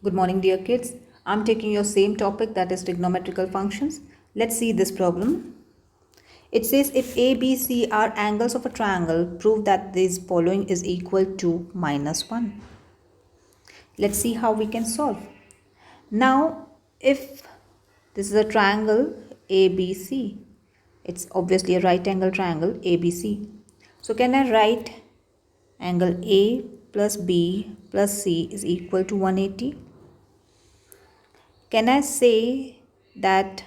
Good morning, dear kids. I'm taking your same topic, that is trigonometrical functions. Let's see this problem. It says if A, B, C are angles of a triangle, prove that this following is equal to -1. Let's see how we can solve. Now, if this is a triangle ABC, it's obviously a right angle triangle ABC. So can I write angle A plus B plus C is equal to 180? Can I say that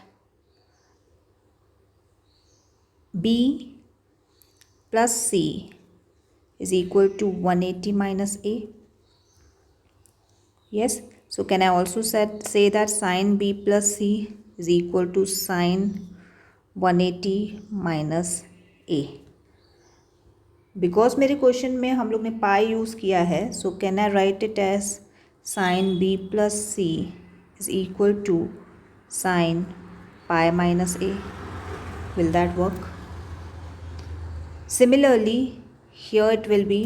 B plus C is equal to 180 minus A? Yes. So can I also say that sine B plus C is equal to sine 180 minus A? Because मेरे question में हम लोग ने pi use किया है, so can I write it as sine B plus C is equal to sine pi minus A. Will that work? Similarly, here it will be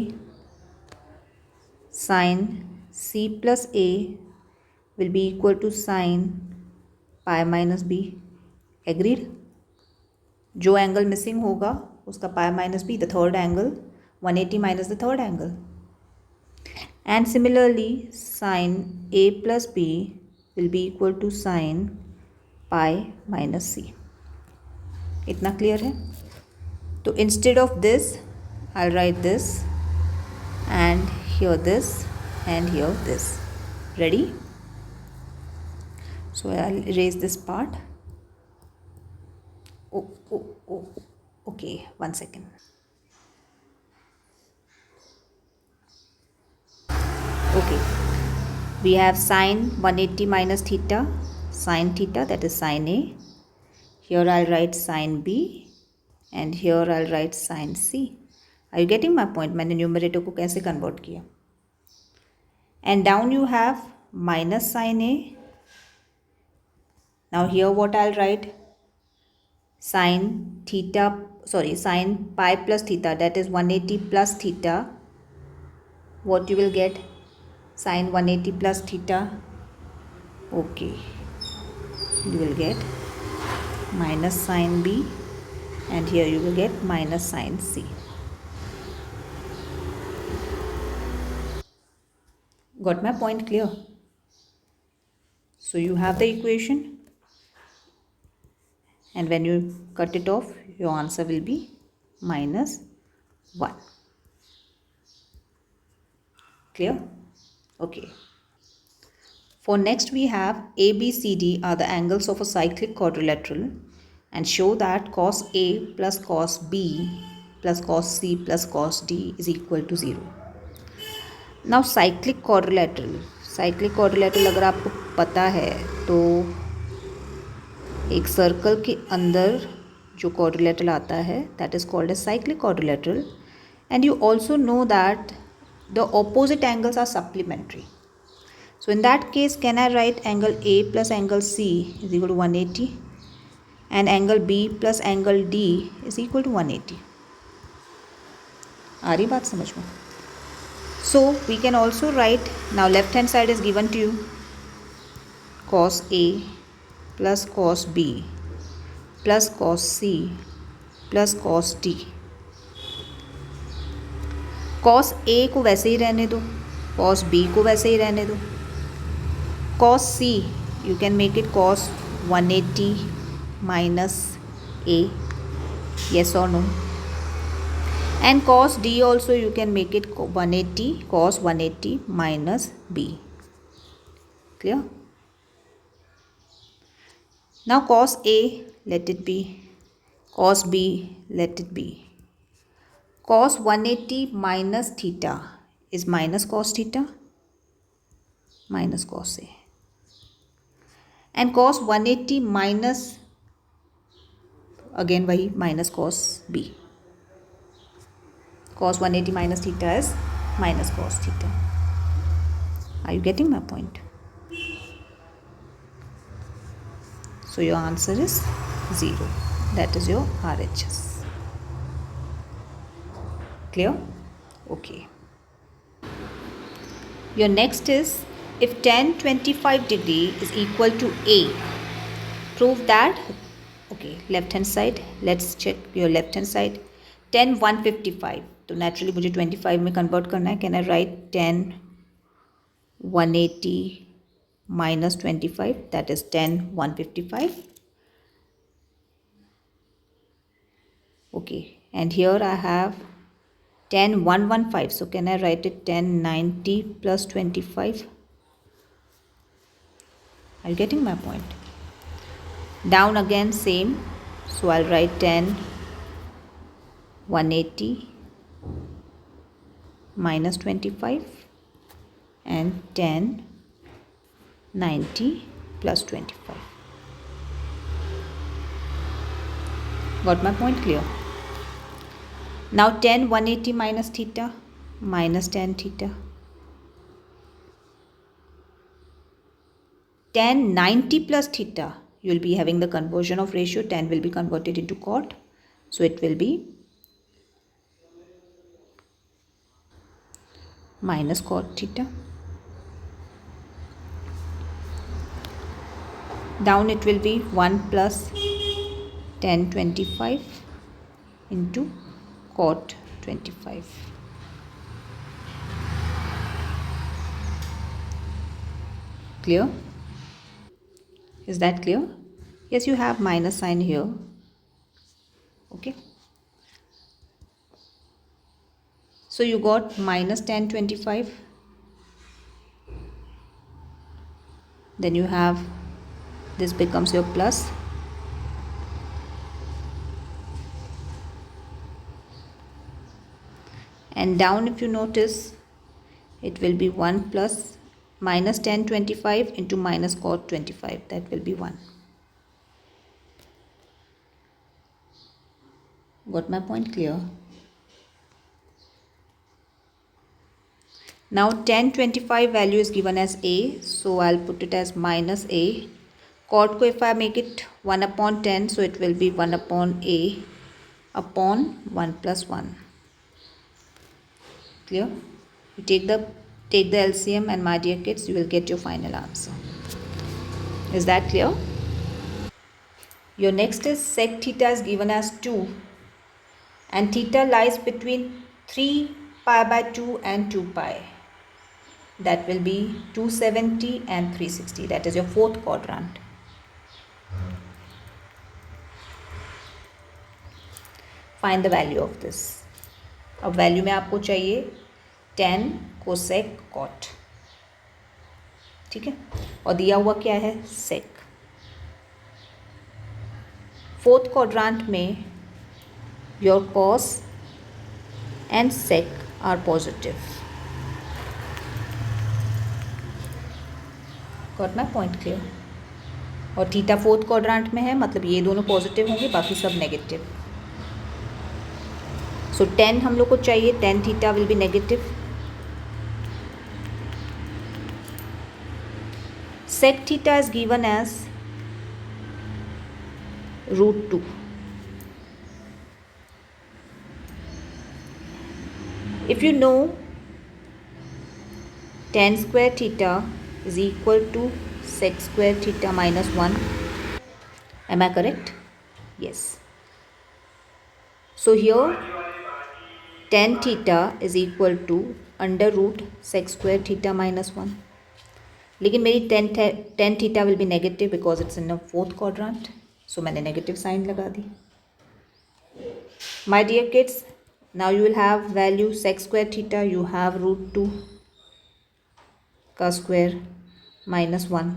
sine c plus a will be equal to sine pi minus b. Agreed? जो angle missing होगा उसका pi minus b, the third angle, 180 minus the third angle. And similarly, sine a plus b will be equal to sine pi minus c. इतना clear है? तो instead of this, I'll write this, and here this, and here this. Ready? So I'll erase this part. Oh, okay, 1 second. Okay, we have sine 180 minus theta, sine theta, that is sine A. Here I'll write sine B, and here I'll write sine C. Are you getting my point? मैंने numerator को कैसे convert किया. And down you have minus sine A. Now here what I'll write? Sine pi plus theta, that is 180 plus theta. What you will get? Sine 180 plus theta. Okay. You will get minus sine B, and here you will get minus sine C. Got my point clear? So you have the equation, and when you cut it off, your answer will be -1. Clear? Okay. For next we have ABCD are the angles of a cyclic quadrilateral, and show that cos A plus cos B plus cos C plus cos D is equal to 0. Now cyclic quadrilateral अगर आपको पता है तो एक circle के अंदर जो quadrilateral आता है that is called as cyclic quadrilateral, and you also know that the opposite angles are supplementary. So in that case, can I write angle A plus angle C is equal to 180, and angle B plus angle D is equal to 180? आ रही बात समझ में? So we can also write, now left hand side is given to you, cos A plus cos B plus cos C plus cos D. cos A को वैसे ही रहने दो, cos B को वैसे ही रहने दो. cos C you can make it cos 180 minus A, yes or no? And cos D also you can make it cos 180 minus B. Clear? Now cos A, let it be, cos B, let it be. Cos 180 minus theta is minus cos theta, minus cos A. And cos 180 minus, again वही minus cos B. Cos 180 minus theta is minus cos theta. Are you getting my point? So your answer is 0. That is your RHS. Clear? Okay. Your next is If tan 25 degree is equal to A, prove that, okay, left hand side, let's check your left hand side. tan 155, तो naturally मुझे 25 में convert करना है. Can I write tan 180 minus 25, that is tan 155. Okay, and here I have tan 115, so can I write it tan 90 plus 25? Are you getting my point? Down again same, so I'll write tan 180 minus 25 and tan 90 plus 25. Got my point clear? Now tan 180 minus theta minus tan theta. Tan 90 plus theta, you will be having the conversion of ratio, tan will be converted into cot, so it will be minus cot theta. Down it will be 1 plus tan 25 into cot 25. Clear? Is that clear? Yes, you have minus sign here. Okay. So you got minus tan 25. Then you have, this becomes your plus. And down if you notice, it will be 1 plus minus tan 25 into minus cot 25. That will be 1. Got my point clear? Now tan 25 value is given as A, so I'll put it as minus A. Cot ko if I make it 1 upon 10, so it will be 1 upon A upon 1 plus 1. Clear? You take the LCM, and my dear kids, you will get your final answer. Is that clear? Your next is sec theta is given as 2 and theta lies between 3 pi by 2 and 2 pi. That will be 270 and 360. That is your fourth quadrant. Find the value of this. अब value में आपको चाहिए tan cosec cot, ठीक है, और दिया हुआ क्या है सेक. फोर्थ क्वाड्रेंट में your cos and sec are positive. Got my point clear? और थीटा फोर्थ क्वाड्रेंट में है, मतलब ये दोनों पॉजिटिव होंगे, बाकी सब नेगेटिव. सो tan हम लोग को चाहिए, tan theta will be negative. Sec theta is given as root 2. If you know tan square theta is equal to sec square theta minus 1, am I correct? Yes. So here tan theta is equal to under root sec square theta minus 1. लेकिन मेरी tan theta will be negative because it's in a fourth quadrant, so मैंने negative sign लगा दी. My dear kids, now you will have value sec square theta, you have root 2 का square minus 1.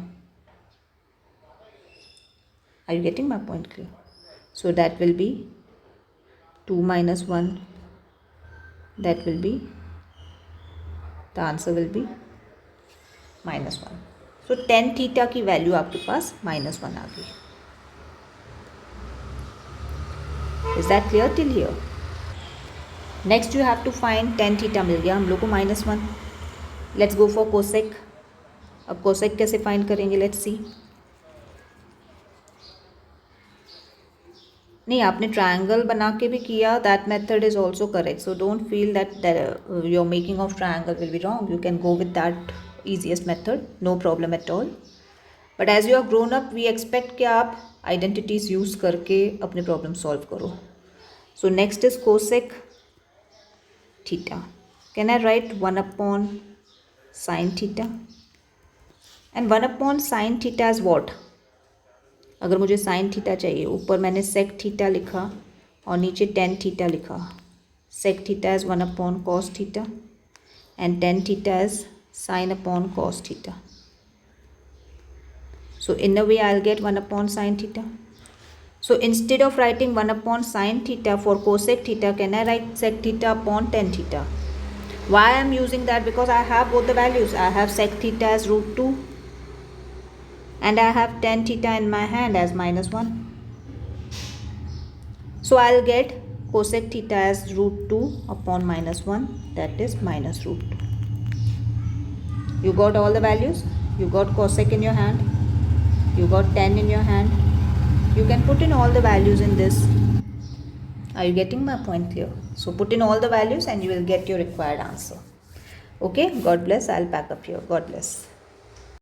Are you getting my point clear? So that will be 2 minus 1. That will be, the answer will be minus 1. So tan theta की value आपके पास minus 1 आ गई. Is that clear till here? Next you have to find tan theta मिल गया हम लोग को minus 1. Let's go for cosec. अब cosec कैसे फाइंड करेंगे? Let's see. नहीं, आपने ट्रायंगल बना के भी किया, that method is also correct. So don't feel that your making of triangle will be wrong. You can go with that easiest method, no problem at all. But as you are grown up, we expect कि आप identities use करके अपने problem solve करो. So next is cosec theta. Can I write 1 upon sin theta? And 1 upon sin theta is what? अगर मुझे sin theta चाहिए, ऊपर मैंने sec theta लिखा और नीचे tan theta लिखा. Sec theta is 1 upon cos theta and tan theta is sin upon cos theta. So in a way I'll get 1 upon sin theta. So instead of writing 1 upon sin theta for cosec theta, can I write sec theta upon tan theta? Why I am using that? Because I have both the values. I have sec theta as root 2 and I have tan theta in my hand as -1. So I'll get cosec theta as root 2 upon -1, that is minus root 2. You got all the values? You got cosec in your hand, you got tan in your hand. You can put in all the values in this. Are you getting my point here? So put in all the values and you will get your required answer. Okay, God bless. I'll pack up here. God bless.